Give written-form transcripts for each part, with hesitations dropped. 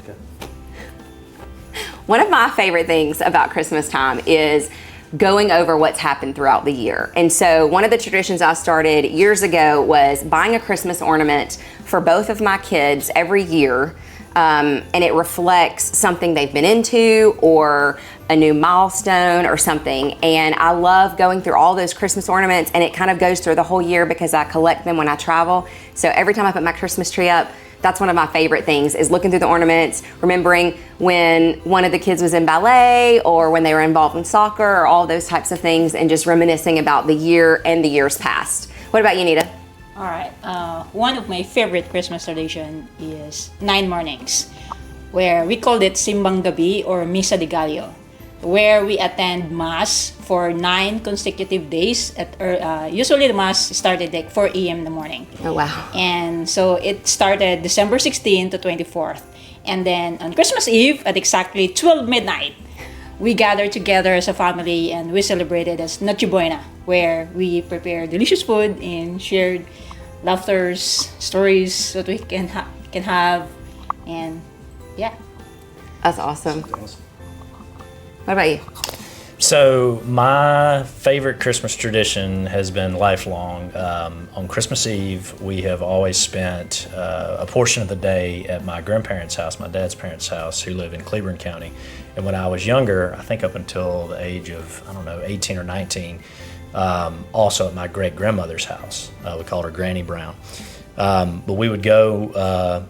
Okay. One of my favorite things about Christmas time is going over what's happened throughout the year. And so one of the traditions I started years ago was buying a Christmas ornament for both of my kids every year. And it reflects something they've been into or a new milestone or something. And I love going through all those Christmas ornaments, and it kind of goes through the whole year because I collect them when I travel. So every time I put my Christmas tree up, that's one of my favorite things, is looking through the ornaments, remembering when one of the kids was in ballet or when they were involved in soccer or all those types of things, and just reminiscing about the year and the years past. What about you, Nita? All right. One of my favorite Christmas tradition is 9 mornings, where we called it Simbang Gabi or Misa de Gallo, where we attend Mass for 9 consecutive days. Usually the Mass started like 4 a.m. in the morning. Oh, wow. And so it started December 16th to 24th. And then on Christmas Eve at exactly 12 midnight, we gathered together as a family and we celebrated as Noche Buena, where we prepare delicious food and shared laughters, stories that we can have, and yeah. That's awesome. What about you? So my favorite Christmas tradition has been lifelong. On Christmas Eve, we have always spent a portion of the day at my grandparents' house, my dad's parents' house, who live in Cleburne County. And when I was younger, I think up until the age of, 18 or 19, also at my great-grandmother's house. We called her Granny Brown. But we would go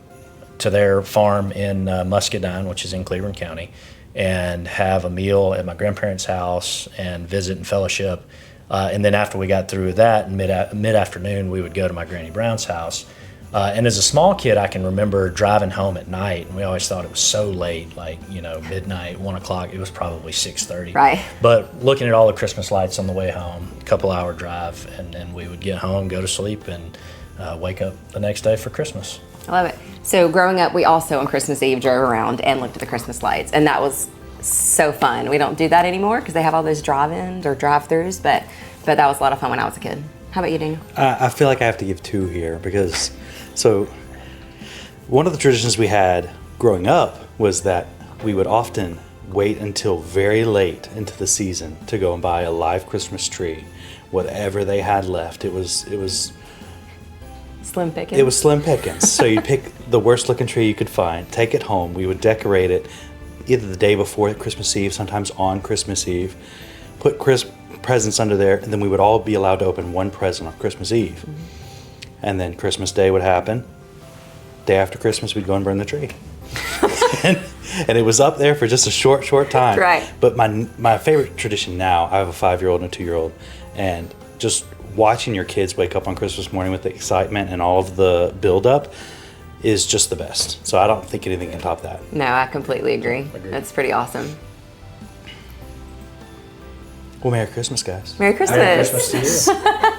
to their farm in Muscadine, which is in Cleburne County, and have a meal at my grandparents' house and visit and fellowship. And then after we got through with that, mid-afternoon, we would go to my Granny Brown's house. And as a small kid, I can remember driving home at night, and we always thought it was so late, like, midnight, 1 o'clock. It was probably 6:30. Right. But looking at all the Christmas lights on the way home, a couple-hour drive, and then we would get home, go to sleep, and wake up the next day for Christmas. I love it. So growing up, we also on Christmas Eve drove around and looked at the Christmas lights, and that was so fun. We don't do that anymore because they have all those drive-ins or drive-throughs, but that was a lot of fun when I was a kid. How about you, Daniel? I feel like I have to give 2 here because, so one of the traditions we had growing up was that we would often wait until very late into the season to go and buy a live Christmas tree, whatever they had left. It was Slim pickings. It was slim pickings. So you'd pick the worst looking tree you could find, take it home. We would decorate it either the day before Christmas Eve, sometimes on Christmas Eve, put presents under there, and then we would all be allowed to open one present on Christmas Eve. Mm-hmm. And then Christmas Day would happen. Day after Christmas, we'd go and burn the tree. and it was up there for just a short time. Right. But my favorite tradition now, I have a 5-year-old and a 2-year-old, and just watching your kids wake up on Christmas morning with the excitement and all of the build-up is just the best. So I don't think anything can top that. No, I completely agree. That's pretty awesome. Well, Merry Christmas, guys. Merry Christmas. Merry Christmas to you.